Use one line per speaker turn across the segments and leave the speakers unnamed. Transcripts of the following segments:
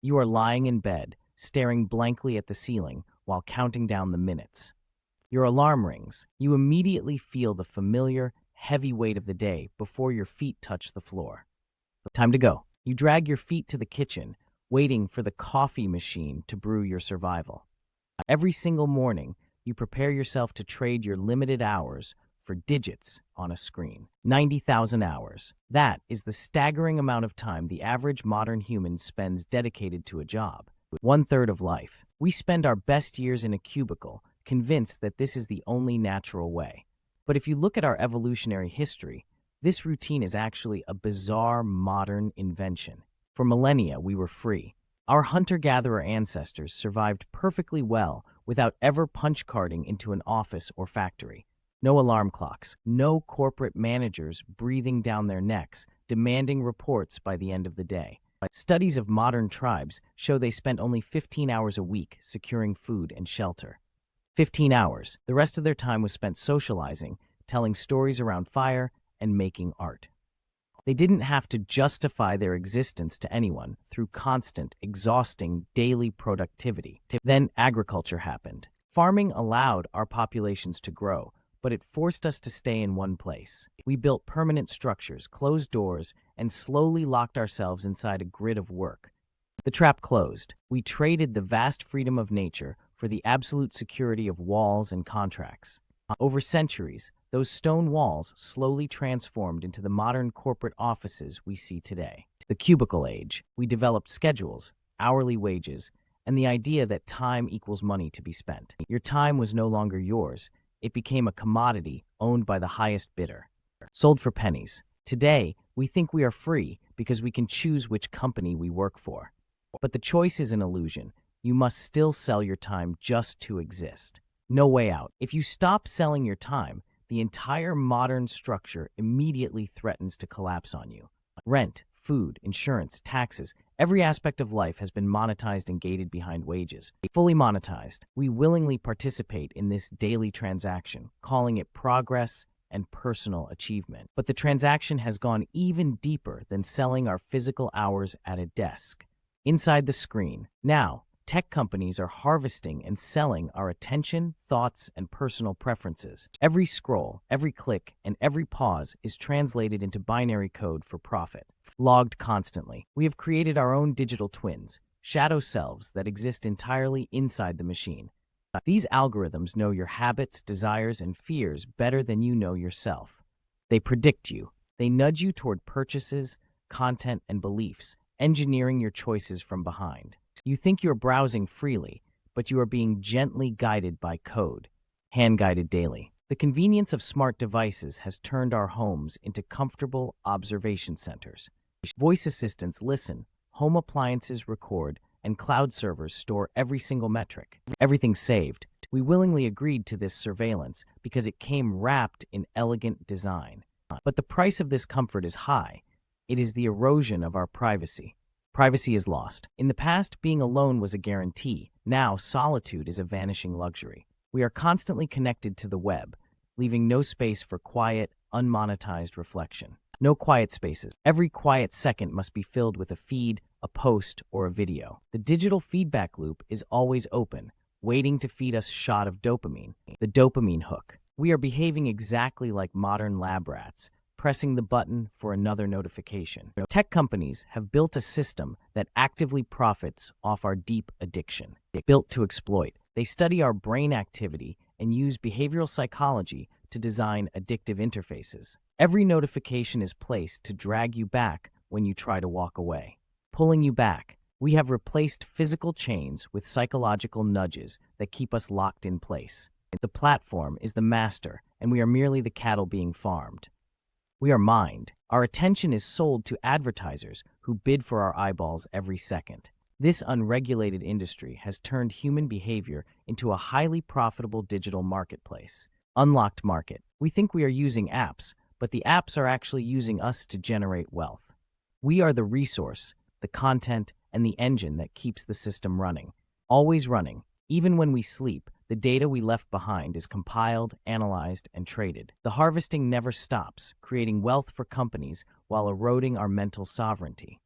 You are lying in bed, staring blankly at the ceiling while counting down the minutes. Your alarm rings. You immediately feel the familiar, heavy weight of the day before your feet touch the floor. Time to go. You drag your feet to the kitchen, waiting for the coffee machine to brew your survival. Every single morning, you prepare yourself to trade your limited hours for digits on a screen. 90,000 hours. That is the staggering amount of time the average modern human spends dedicated to a job. 1/3 of life. We spend our best years in a cubicle, convinced that this is the only natural way. But if you look at our evolutionary history, this routine is actually a bizarre modern invention. For millennia, we were free. Our hunter-gatherer ancestors survived perfectly well without ever punch-carding into an office or factory. No alarm clocks, no corporate managers breathing down their necks, demanding reports by the end of the day. Studies of modern tribes show they spent only 15 hours a week securing food and shelter. 15 hours. The rest of their time was spent socializing, telling stories around fire, and making art. They didn't have to justify their existence to anyone through constant, exhausting daily productivity. Then agriculture happened. Farming allowed our populations to grow, but it forced us to stay in one place. We built permanent structures, closed doors, and slowly locked ourselves inside a grid of work. The trap closed. We traded the vast freedom of nature for the absolute security of walls and contracts. Over centuries, those stone walls slowly transformed into the modern corporate offices we see today. The cubicle age. We developed schedules, hourly wages, and the idea that time equals money to be spent. Your time was no longer yours. It became a commodity owned by the highest bidder. Sold for pennies. Today, we think we are free because we can choose which company we work for. But the choice is an illusion. You must still sell your time just to exist. No way out. If you stop selling your time, the entire modern structure immediately threatens to collapse on you. Rent, food, insurance, taxes, every aspect of life has been monetized and gated behind wages. Fully monetized, we willingly participate in this daily transaction, calling it progress and personal achievement. But the transaction has gone even deeper than selling our physical hours at a desk. Inside the screen, now, tech companies are harvesting and selling our attention, thoughts, and personal preferences. Every scroll, every click, and every pause is translated into binary code for profit. Logged constantly, we have created our own digital twins, shadow selves that exist entirely inside the machine. These algorithms know your habits, desires, and fears better than you know yourself. They predict you. They nudge you toward purchases, content, and beliefs, engineering your choices from behind. You think you're browsing freely, but you are being gently guided by code, hand-guided daily. The convenience of smart devices has turned our homes into comfortable observation centers. Voice assistants listen, home appliances record, and cloud servers store every single metric. Everything's saved. We willingly agreed to this surveillance because it came wrapped in elegant design. But the price of this comfort is high. It is the erosion of our privacy. Privacy is lost. In the past, being alone was a guarantee. Now, solitude is a vanishing luxury. We are constantly connected to the web, leaving no space for quiet, unmonetized reflection. No quiet spaces. Every quiet second must be filled with a feed, a post, or a video. The digital feedback loop is always open, waiting to feed us a shot of dopamine. The dopamine hook. We are behaving exactly like modern lab rats, pressing the button for another notification. Tech companies have built a system that actively profits off our deep addiction. Built to exploit, they study our brain activity and use behavioral psychology to design addictive interfaces. Every notification is placed to drag you back when you try to walk away. Pulling you back, we have replaced physical chains with psychological nudges that keep us locked in place. The platform is the master, and we are merely the cattle being farmed. We are mined. Our attention is sold to advertisers who bid for our eyeballs every second. This unregulated industry has turned human behavior into a highly profitable digital marketplace. Unlocked market. We think we are using apps, but the apps are actually using us to generate wealth. We are the resource, the content, and the engine that keeps the system running. Always running. Even when we sleep, the data we left behind is compiled, analyzed, and traded. The harvesting never stops, creating wealth for companies while eroding our mental sovereignty.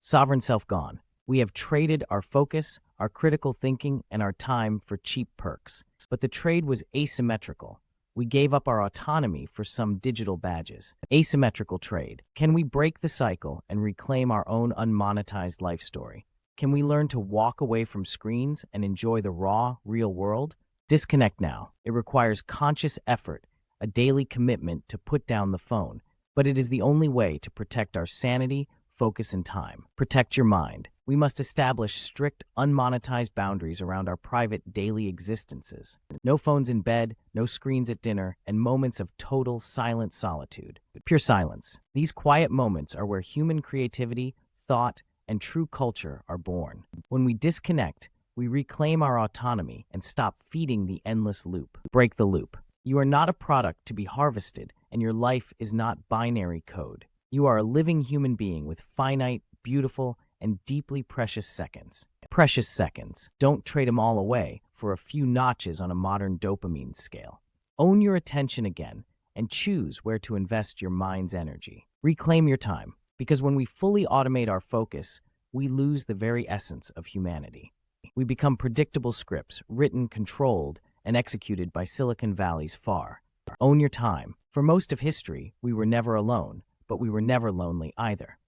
Sovereign self gone. We have traded our focus, our critical thinking, and our time for cheap perks. But the trade was asymmetrical. We gave up our autonomy for some digital badges. Asymmetrical trade. Can we break the cycle and reclaim our own unmonetized life story? Can we learn to walk away from screens and enjoy the raw, real world? Disconnect now. It requires conscious effort, a daily commitment to put down the phone, but it is the only way to protect our sanity, focus, and time. Protect your mind. We must establish strict, unmonetized boundaries around our private daily existences. No phones in bed, no screens at dinner, and moments of total silent solitude. Pure silence. These quiet moments are where human creativity, thought, and true culture are born. When we disconnect, we reclaim our autonomy and stop feeding the endless loop. Break the loop. You are not a product to be harvested, and your life is not binary code. You are a living human being with finite, beautiful, and deeply precious seconds. Precious seconds. Don't trade them all away for a few notches on a modern dopamine scale. Own your attention again and choose where to invest your mind's energy. Reclaim your time, because when we fully automate our focus, we lose the very essence of humanity. We become predictable scripts, written, controlled, and executed by Silicon Valley's FAR. Own your time. For most of history, we were never alone, but we were never lonely either.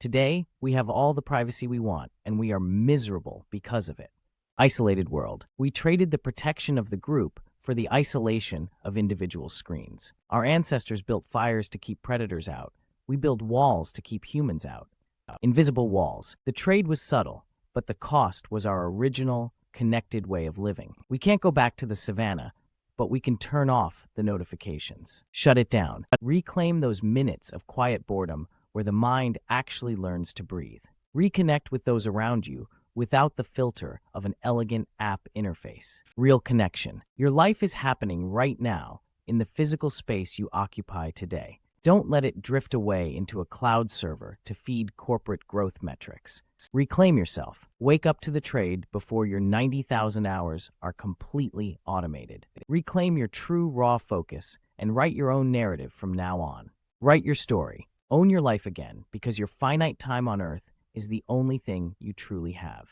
Today, we have all the privacy we want, and we are miserable because of it. Isolated world. We traded the protection of the group for the isolation of individual screens. Our ancestors built fires to keep predators out. We build walls to keep humans out. Invisible walls. The trade was subtle, but the cost was our original, connected way of living. We can't go back to the savannah, but we can turn off the notifications. Shut it down. Reclaim those minutes of quiet boredom where the mind actually learns to breathe. Reconnect with those around you without the filter of an elegant app interface. Real connection. Your life is happening right now in the physical space you occupy today. Don't let it drift away into a cloud server to feed corporate growth metrics. Reclaim yourself. Wake up to the trade before your 90,000 hours are completely automated. Reclaim your true raw focus and write your own narrative from now on. Write your story. Own your life again, because your finite time on Earth is the only thing you truly have.